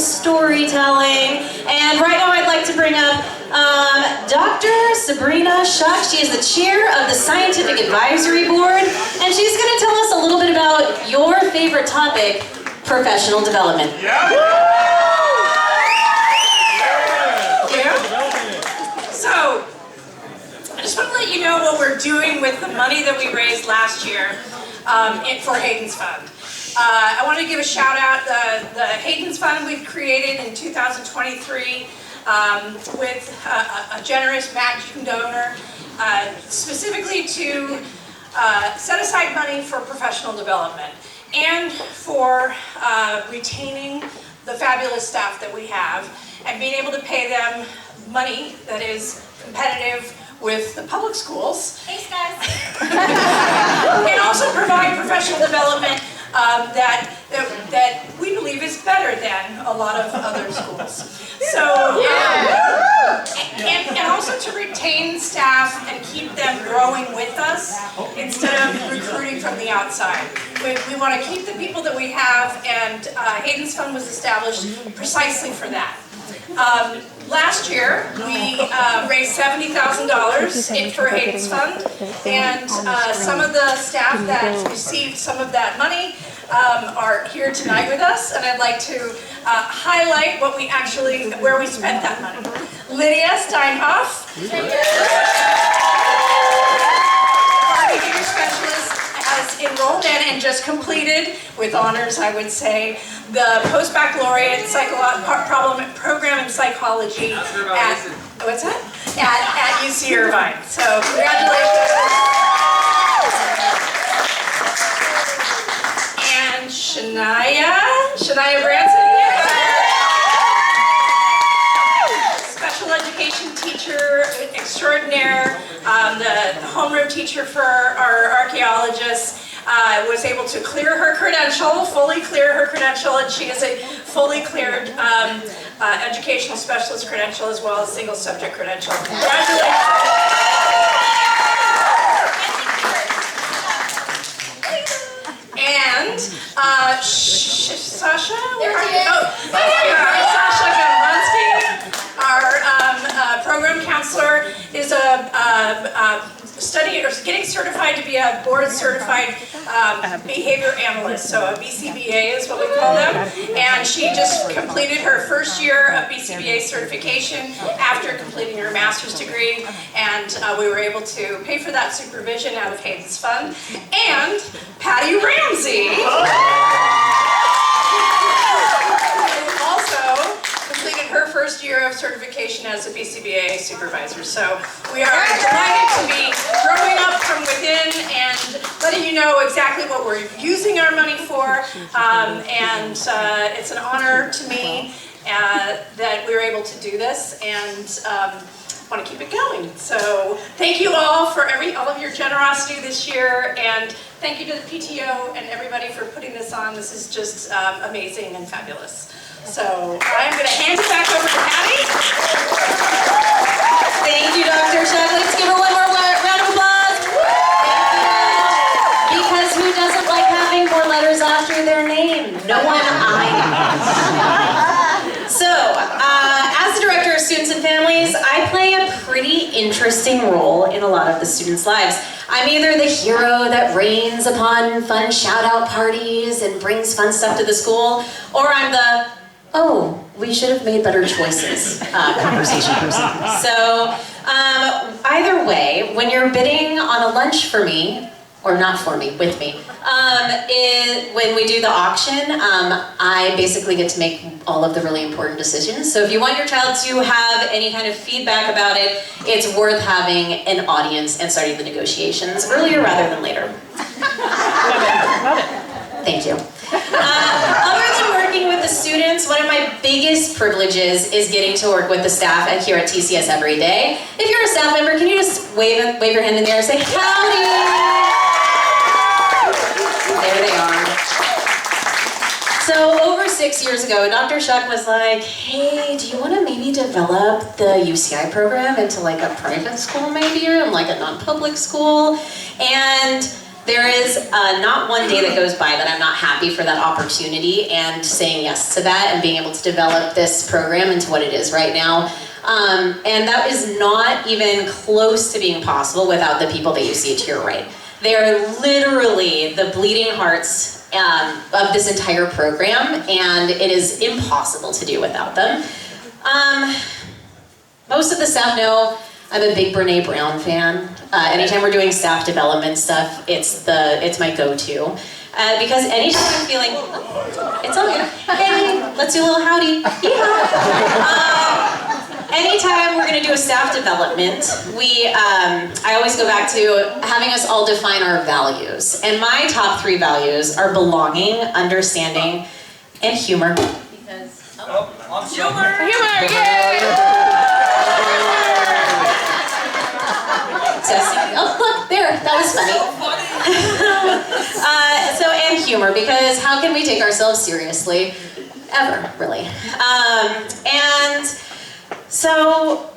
storytelling. And right now I'd like to bring up Dr. Sabrina Shuck. She is the chair of the Scientific Advisory Board, and she's going to tell us a little bit about your favorite topic, professional development. Yeah. So, I just want to let you know what we're doing with the money that we raised last year for Hayden's Fund. I want to give a shout out the Hayden's Fund we've created in 2023 with a generous matching donor, specifically to set aside money for professional development and for retaining the fabulous staff that we have and being able to pay them money that is competitive with the public schools. Thanks, guys. And also provide professional development that we believe is better than a lot of other schools. So, and also to retain staff and keep them growing with us instead of recruiting from the outside. We want to keep the people that we have, and Hayden's Fund was established precisely for that. Last year, we raised $70,000 for Hayden's Fund, and some of the staff that received some of that money are here tonight with us, and I'd like to highlight where we spent that money. Lydia Steinhoff, our behavior specialist, has enrolled in and just completed, with honors I would say, the post-baccalaureate program in psychology at UC Irvine. So congratulations. And Shania Branson, special education teacher extraordinaire, the homeroom teacher for our archaeologists, was able to clear her credential, fully clear her credential, and she is a fully cleared educational specialist credential as well as single subject credential. Congratulations. And Sasha, where are you? There you are. Sasha Gomlansky, our program counselor, is getting certified to be a board certified behavior analyst, so a BCBA is what we call them, and she just completed her first year of BCBA certification after completing her master's degree, and we were able to pay for that supervision out of Hayden's Fund. And Patty Ramsey also completed her first year of certification as a BCBA supervisor. So we are delighted to be growing up from within and letting you know exactly what we're using our money for. And it's an honor to me that we were able to do this, and want to keep it going. So thank you all for all of your generosity this year, and thank you to the PTO and everybody for putting this on. This is just amazing and fabulous. So I'm going to hand it back over to Patty. Thank you, Dr. Shuck. Let's give her one more round of applause. Thank you. Because who doesn't like having more letters after their name? No one I know. So, as the director of students and families, I play a pretty interesting role in a lot of the students' lives. I'm either the hero that rains upon fun shout-out parties and brings fun stuff to the school, or I'm the, oh, we should have made better choices conversation person. So either way, when you're bidding on a lunch for me, or not for me, with me, when we do the auction, I basically get to make all of the really important decisions. So if you want your child to have any kind of feedback about it, it's worth having an audience and starting the negotiations earlier rather than later. Love it. Thank you. Other than working with the students, one of my biggest privileges is getting to work with the staff here at TCS every day. If you're a staff member, can you just wave your hand in the air and say, howdy? There they are. So over 6 years ago, Dr. Shuck was like, hey, do you want to maybe develop the UCI program into like a private school maybe, or like a non-public school? And There is not one day that goes by that I'm not happy for that opportunity and saying yes to that and being able to develop this program into what it is right now. And that is not even close to being possible without the people that you see to your right. They are literally the bleeding hearts of this entire program, and it is impossible to do without them. Most of the staff know I'm a big Brene Brown fan. Anytime we're doing staff development stuff, it's my go-to. Because anytime I'm feeling, it's all good. Hey, let's do a little howdy. Anytime we're gonna do a staff development, I always go back to having us all define our values. And my top 3 values are belonging, understanding, and humor. Because, humor, yay! Oh, look, there, that was funny. And humor, because how can we take ourselves seriously? Ever, really. And so,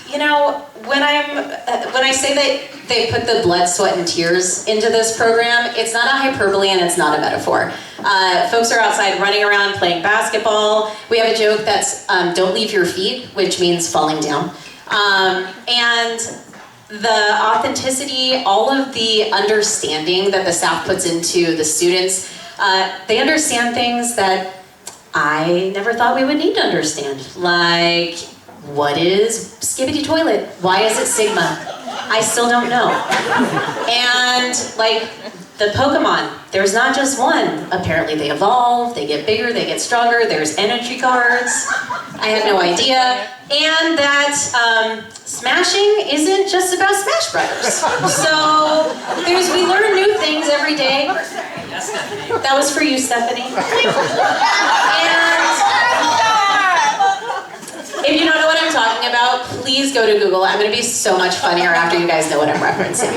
you know, when I say that they put the blood, sweat, and tears into this program, it's not a hyperbole and it's not a metaphor. Folks are outside running around playing basketball. We have a joke that's don't leave your feet, which means falling down. And the authenticity, all of the understanding that the staff puts into the students, they understand things that I never thought we would need to understand. Like, what is Skibbity Toilet? Why is it Sigma? I still don't know. And like the Pokemon, there's not just one. Apparently they evolve, they get bigger, they get stronger, there's energy cards. I had no idea. And that smashing isn't just about Smash Brothers. So we learn new things every day. That was for you, Stephanie. And if you don't know what I'm talking about, please go to Google. I'm going to be so much funnier after you guys know what I'm referencing.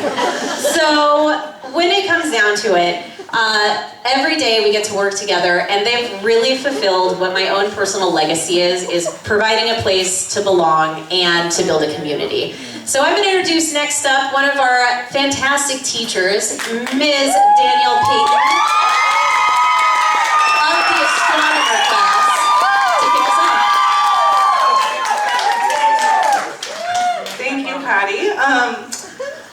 So when it comes down to it, every day we get to work together, and they've really fulfilled what my own personal legacy is providing a place to belong and to build a community. So I'm going to introduce next up one of our fantastic teachers, Ms. Danielle Payton of the astronomer class, to kick us off. Thank you, Patty.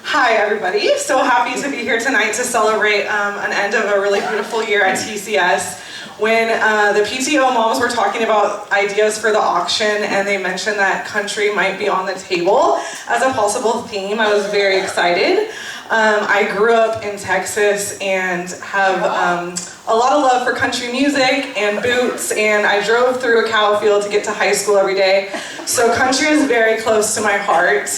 Hi, everybody. So happy to be here tonight to celebrate an end of a really beautiful year at TCS. When the PTO moms were talking about ideas for the auction and they mentioned that country might be on the table as a possible theme, I was very excited. I grew up in Texas and have a lot of love for country music and Boots, and I drove through a cow field to get to high school every day. So country is very close to my heart.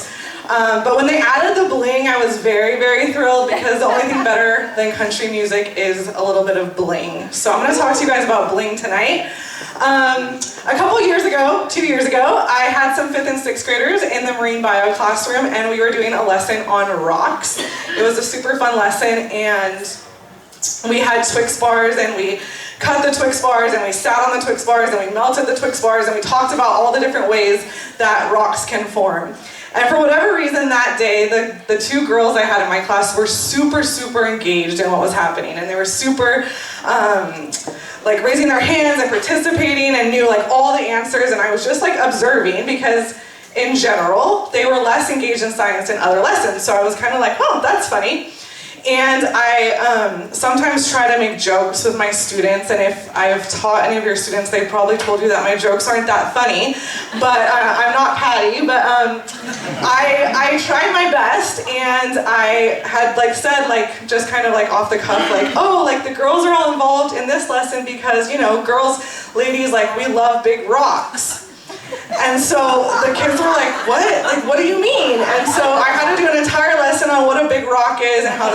But when they added the bling, I was very, very thrilled because the only thing better than country music is a little bit of bling. So I'm going to talk to you guys about bling tonight. A couple years ago, 2 years ago, I had some 5th and 6th graders in the marine bio classroom, and we were doing a lesson on rocks. It was a super fun lesson, and we had Twix bars, and we cut the Twix bars, and we sat on the Twix bars, and we melted the Twix bars, and we talked about all the different ways that rocks can form. And for whatever reason that day, the 2 girls I had in my class were super, super engaged in what was happening. And they were super, like raising their hands and participating and knew like all the answers. And I was just like observing because in general, they were less engaged in science in other lessons. So I was kind of like, oh, that's funny. And I sometimes try to make jokes with my students, and if I have taught any of your students, they've probably told you that my jokes aren't that funny, but I'm not Patty, but I tried my best, and I had like said, like just kind of like off the cuff, like, oh, like the girls are all involved in this lesson because, you know, girls, ladies, like we love big rocks. And so the kids were like, what? Like, what do you mean? And so I had to do an entire lesson on what a big rock is and how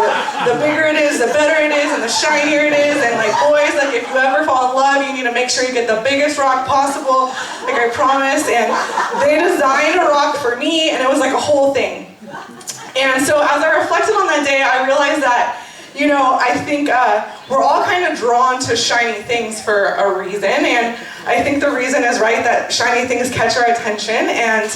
the bigger it is, the better it is, and the shinier it is. And like, boys, like if you ever fall in love, you need to make sure you get the biggest rock possible, like I promised. And they designed a rock for me, and it was like a whole thing. And so as I reflected on that day, I realized that, you know, I think we're all kind of drawn to shiny things for a reason, and I think the reason is right that shiny things catch our attention, and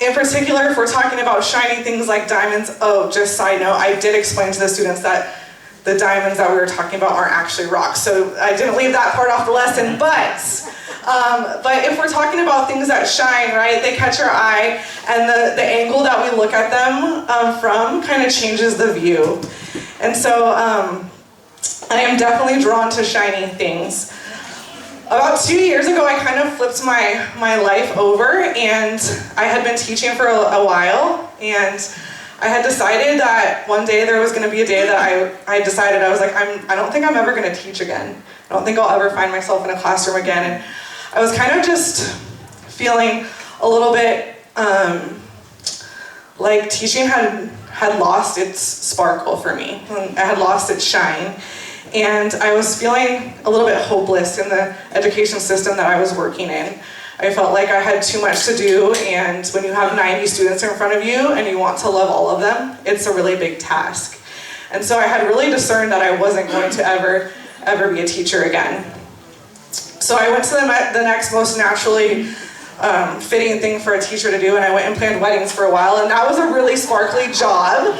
in particular, if we're talking about shiny things like diamonds, oh, just side note, I did explain to the students that the diamonds that we were talking about aren't actually rocks, so I didn't leave that part off the lesson, but if we're talking about things that shine, right, they catch our eye, and the angle that we look at them from kind of changes the view. And so I am definitely drawn to shiny things. About 2 years ago, I kind of flipped my life over, and I had been teaching for a while, and I had decided that one day there was going to be a day that I decided, I was like, I don't think I'm ever going to teach again. I don't think I'll ever find myself in a classroom again. And I was kind of just feeling a little bit like teaching had lost its sparkle for me. I had lost its shine. And I was feeling a little bit hopeless in the education system that I was working in. I felt like I had too much to do, and when you have 90 students in front of you and you want to love all of them, it's a really big task. And so I had really discerned that I wasn't going to ever be a teacher again. So I went to the next most naturally fitting thing for a teacher to do, and I went and planned weddings for a while, and that was a really sparkly job.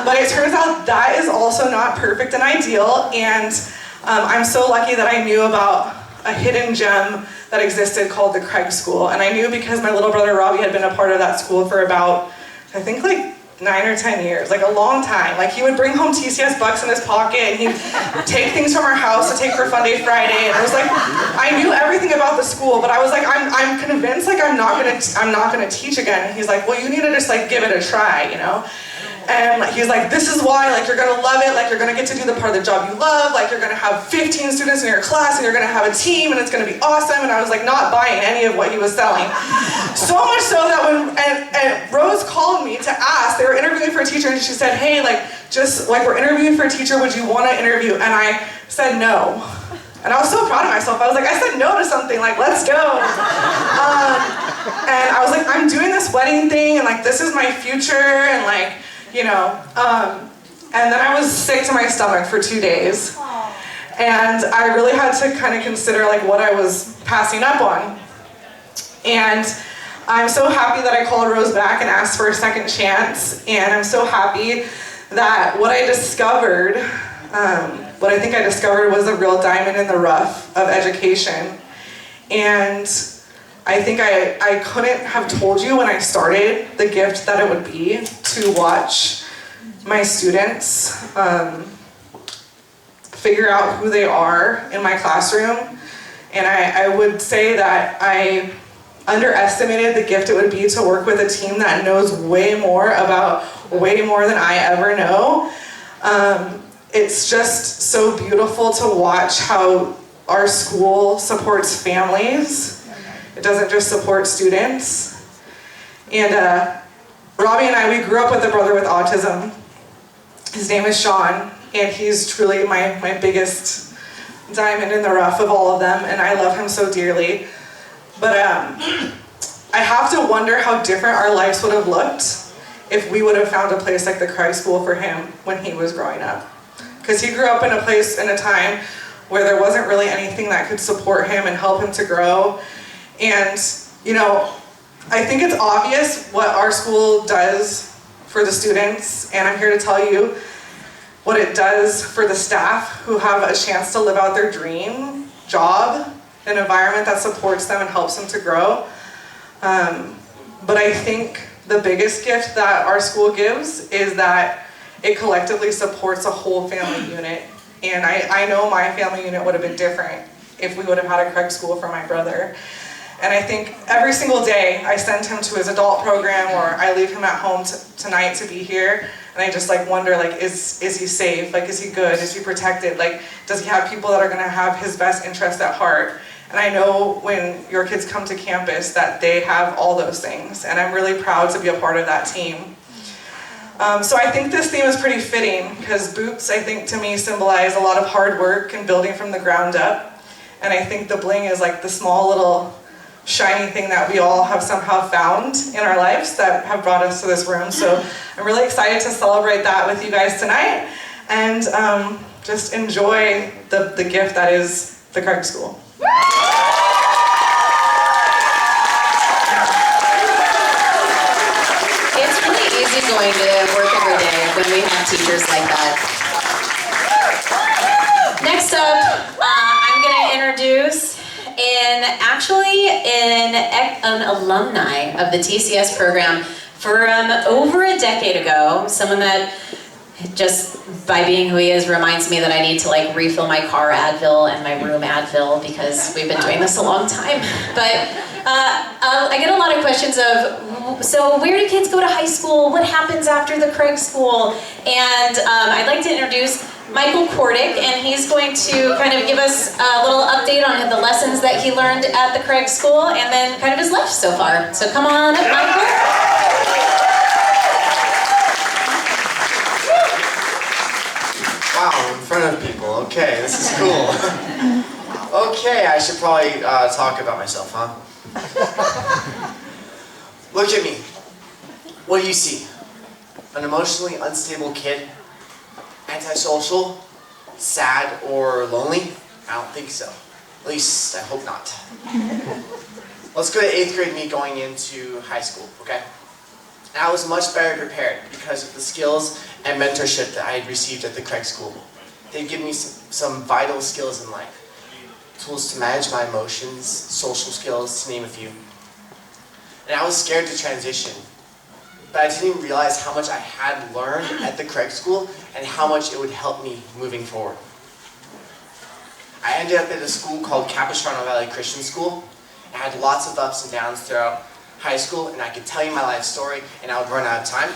But it turns out that is also not perfect and ideal, and I'm so lucky that I knew about a hidden gem that existed called the Craig School. And I knew because my little brother Robbie had been a part of that school for about, I think like 9 or 10 years, like a long time. Like he would bring home TCS bucks in his pocket, and he'd take things from our house to take for Fun Day Friday. And I was like, I knew everything about the school, but I was like, I'm convinced like I'm not gonna teach again. And he's like, well, you need to just like give it a try, you know? And he's like, this is why, like, you're gonna love it, like, you're gonna get to do the part of the job you love, like, you're gonna have 15 students in your class, and you're gonna have a team, and it's gonna be awesome. And I was like, not buying any of what he was selling. So much so that and Rose called me to ask, they were interviewing for a teacher, and she said, hey, like, just, like, we're interviewing for a teacher, would you wanna interview? And I said no. And I was so proud of myself. I was like, I said no to something, like, let's go. And I was like, I'm doing this wedding thing, and like, this is my future, and like, you know, and then I was sick to my stomach for 2 days. And I really had to kind of consider like what I was passing up on. And I'm so happy that I called Rose back and asked for a second chance. And I'm so happy that what I discovered, what I think I discovered was a real diamond in the rough of education. And I think I couldn't have told you when I started the gift that it would be to watch my students figure out who they are in my classroom. And I would say that I underestimated the gift it would be to work with a team that knows way more than I ever know. It's just so beautiful to watch how our school supports families. It doesn't just support students. And Robbie and I, we grew up with a brother with autism. His name is Sean, and he's truly my biggest diamond in the rough of all of them, and I love him so dearly. But I have to wonder how different our lives would have looked if we would have found a place like the Craig School for him when he was growing up. Because he grew up in a place, in a time, where there wasn't really anything that could support him and help him to grow. And, you know, I think it's obvious what our school does for the students, and I'm here to tell you what it does for the staff who have a chance to live out their dream job, an environment that supports them and helps them to grow. But I think the biggest gift that our school gives is that it collectively supports a whole family unit. And I know my family unit would have been different if we would have had a Craig School for my brother. And I think every single day I send him to his adult program, or I leave him at home tonight to be here, and I just like wonder, like, is he safe? Like, is he good? Is he protected? Like, does he have people that are gonna have his best interest at heart? And I know when your kids come to campus that they have all those things, and I'm really proud to be a part of that team. So I think this theme is pretty fitting, because boots, I think, to me symbolize a lot of hard work and building from the ground up. And I think the bling is like the small little shiny thing that we all have somehow found in our lives that have brought us to this room. So I'm really excited to celebrate that with you guys tonight, and just enjoy the gift that is the Craig School. going to work every day when we have teachers like that. Next up, I'm going to introduce an alumni of the TCS program from over a decade ago, someone that just by being who he is reminds me that I need to like refill my car Advil and my room Advil because we've been doing this a long time. But I get a lot of questions of, so where do kids go to high school? What happens after the Craig School? And I'd like to introduce Michael Kordick, and he's going to kind of give us a little update on the lessons that he learned at the Craig School and then kind of his life so far. So come on up, Michael. Wow, in front of people. Okay, this is cool. Okay, I should probably talk about myself, huh? Look at me. What do you see? An emotionally unstable kid? Antisocial? Sad or lonely? I don't think so. At least, I hope not. Let's go to 8th grade me going into high school, okay? And I was much better prepared because of the skills and mentorship that I had received at the Craig School. They'd given me some vital skills in life. Tools to manage my emotions, social skills, to name a few. And I was scared to transition, but I didn't realize how much I had learned at the Craig School and how much it would help me moving forward. I ended up at a school called Capistrano Valley Christian School. I had lots of ups and downs throughout high school, and I could tell you my life story, and I would run out of time.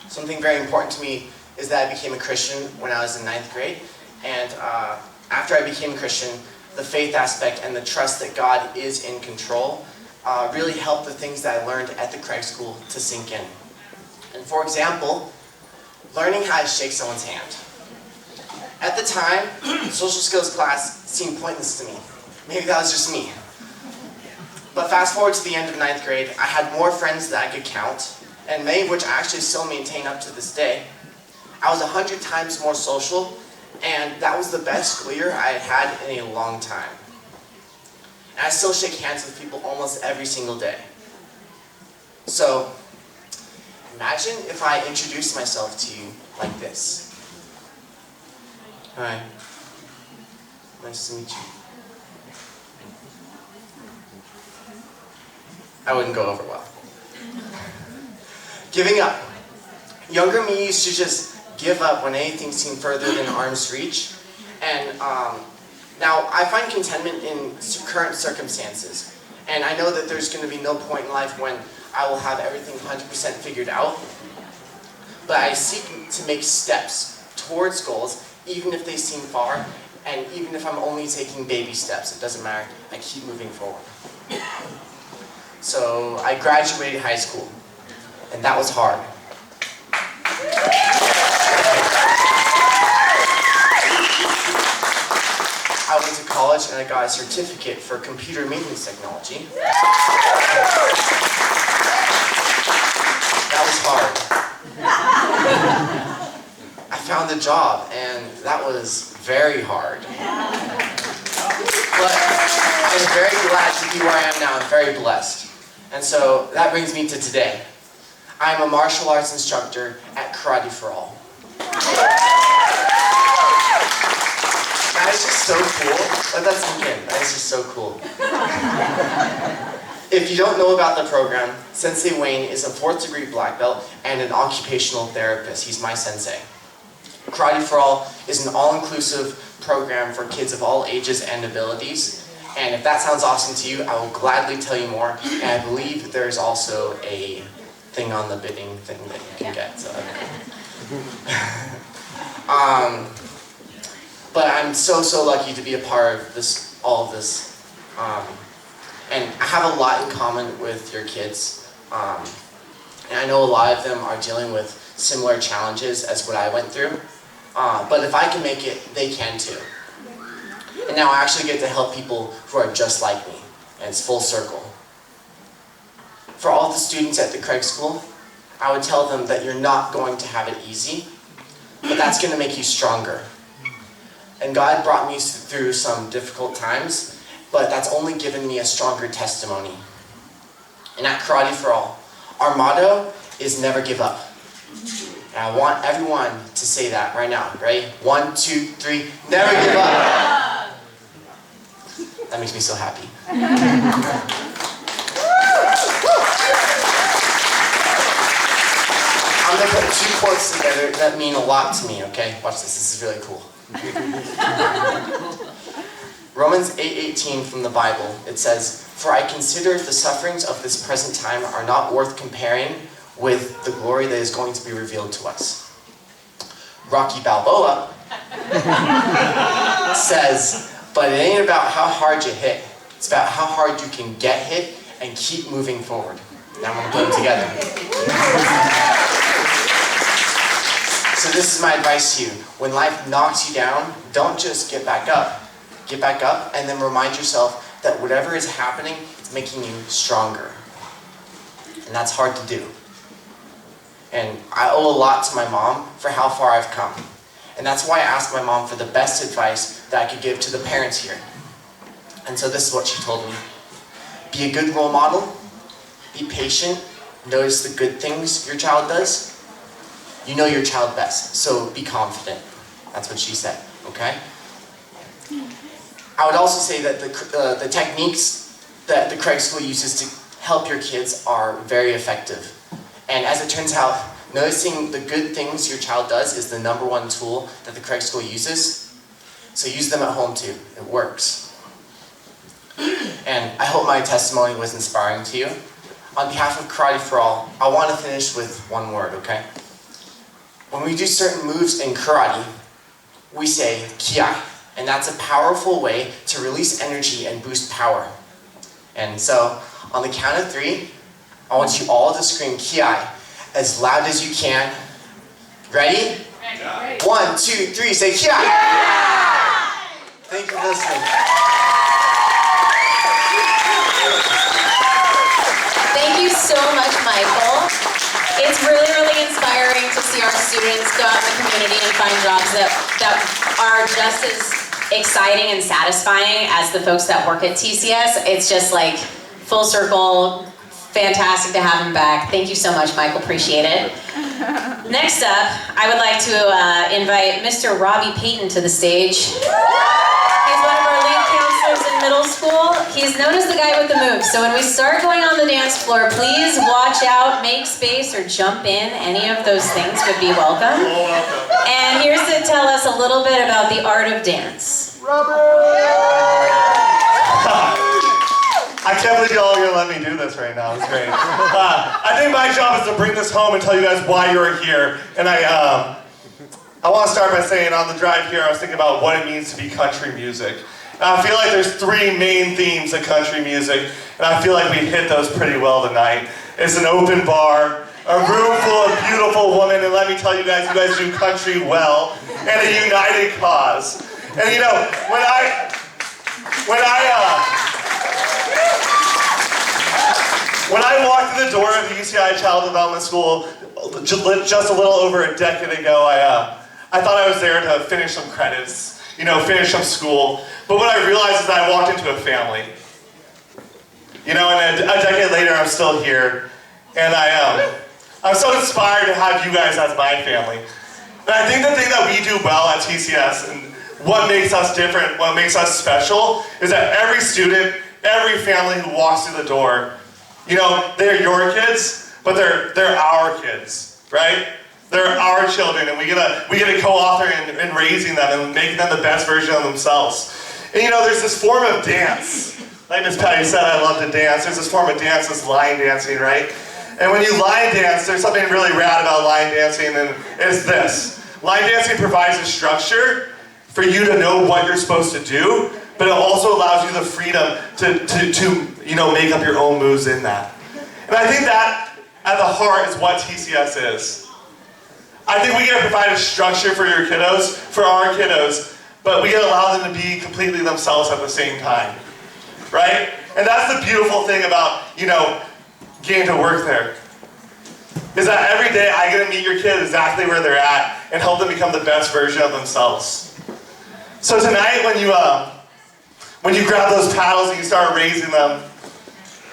Something very important to me is that I became a Christian when I was in 9th grade, and after I became a Christian, the faith aspect and the trust that God is in control really helped the things that I learned at the Craig School to sink in. And for example, learning how to shake someone's hand. At the time, social skills class seemed pointless to me. Maybe that was just me. But fast forward to the end of 9th grade, I had more friends that I could count, and many of which I actually still maintain up to this day. I was 100 times more social, and that was the best school year I had had in a long time. And I still shake hands with people almost every single day. So, imagine if I introduced myself to you like this. Hi. Nice to meet you. I wouldn't go over well. Giving up. Younger me used to just give up when anything seemed further than arm's reach. And now I find contentment in current circumstances. And I know that there's going to be no point in life when I will have everything 100% figured out. But I seek to make steps towards goals, even if they seem far, and even if I'm only taking baby steps, it doesn't matter. I keep moving forward. So I graduated high school, and that was hard. I went to college and I got a certificate for computer maintenance technology. That was hard. I found a job, and that was very hard. But I'm very glad to be where I am now. I'm very blessed. And so that brings me to today. I'm a martial arts instructor at Karate for All. That is just so cool. Let that sink in. That is just so cool. If you don't know about the program, Sensei Wayne is a 4th degree black belt and an occupational therapist. He's my sensei. Karate for All is an all-inclusive program for kids of all ages and abilities. And if that sounds awesome to you, I will gladly tell you more. And I believe there's also a thing on the bidding thing that you can get. So. But I'm so lucky to be a part of this, all of this. And I have a lot in common with your kids. And I know a lot of them are dealing with similar challenges as what I went through. But if I can make it, they can too. And now I actually get to help people who are just like me. And it's full circle. For all the students at the Craig School, I would tell them that you're not going to have it easy, but that's going to make you stronger. And God brought me through some difficult times, but that's only given me a stronger testimony. And at Karate for All, our motto is never give up. And I want everyone to say that right now. Ready? 1, 2, 3, never give up. That makes me so happy. I'm going to put 2 quotes together that mean a lot to me, okay? Watch this, this is really cool. Romans 8:18 from the Bible, it says, "For I consider the sufferings of this present time are not worth comparing with the glory that is going to be revealed to us." Rocky Balboa says, "But it ain't about how hard you hit, it's about how hard you can get hit and keep moving forward." Now I'm going to put them together. So this is my advice to you. When life knocks you down, don't just get back up. Get back up and then remind yourself that whatever is happening is making you stronger. And that's hard to do. And I owe a lot to my mom for how far I've come. And that's why I asked my mom for the best advice that I could give to the parents here. And so this is what she told me. Be a good role model. Be patient. Notice the good things your child does. You know your child best, so be confident. That's what she said, okay? I would also say that the techniques that the Craig School uses to help your kids are very effective. And as it turns out, noticing the good things your child does is the #1 tool that the Craig School uses. So use them at home too, it works. And I hope my testimony was inspiring to you. On behalf of Karate for All, I want to finish with one word, okay? When we do certain moves in karate, we say kiai, and that's a powerful way to release energy and boost power. And so, on the count of 3, I want you all to scream kiai as loud as you can. Ready? Ready. 1, 2, 3, say kiai! Yeah! Thank you for listening. Thank you so much, Michael. It's really, really inspiring to see our students go out in the community and find jobs that are just as exciting and satisfying as the folks that work at TCS. It's just like full circle, fantastic to have him back. Thank you so much, Michael, appreciate it. Next up, I would like to invite Mr. Robbie Payton to the stage. He's one of our lead counselors in middle school. He's known as the guy with the moves. So when we start going on the dance floor, please watch out, make space, or jump in. Any of those things would be welcome. And here's to tell us a little bit about the art of dance. I can't believe y'all are going to let me do this right now. It's great. I think my job is to bring this home and tell you guys why you're here. And I want to start by saying on the drive here, I was thinking about what it means to be country music. And I feel like there's 3 main themes of country music, and I feel like we hit those pretty well tonight. It's an open bar, a room full of beautiful women, and let me tell you guys do country well, and a united cause. And you know, when I walked through the door of the UCI Child Development School just a little over a decade ago, I thought I was there to finish some credits, you know, finish some school. But what I realized is that I walked into a family. You know, and a decade later, I'm still here. And I'm so inspired to have you guys as my family. And I think the thing that we do well at TCS, and what makes us different, what makes us special, is that every student, every family who walks through the door, you know, they're your kids, but they're our kids, right? They're our children, and we get to co-author in raising them and making them the best version of themselves. And you know, there's this form of dance. Like Miss Patty said, I love to dance. There's this form of dance, this line dancing, right? And when you line dance, there's something really rad about line dancing, and it's this. Line dancing provides a structure for you to know what you're supposed to do, but it also allows you the freedom to you know, make up your own moves in that. And I think that, at the heart, is what TCS is. I think we get to provide a structure for your kiddos, for our kiddos, but we get to allow them to be completely themselves at the same time, right? And that's the beautiful thing about, you know, getting to work there, is that every day I get to meet your kid exactly where they're at and help them become the best version of themselves. So tonight, when When you grab those paddles and you start raising them.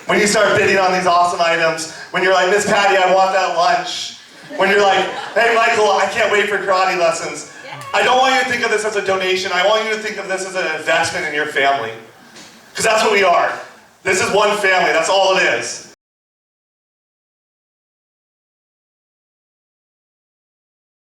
When you start bidding on these awesome items. When you're like, Miss Patty, I want that lunch. When you're like, hey Michael, I can't wait for karate lessons. I don't want you to think of this as a donation. I want you to think of this as an investment in your family. Because that's what we are. This is one family, that's all it is.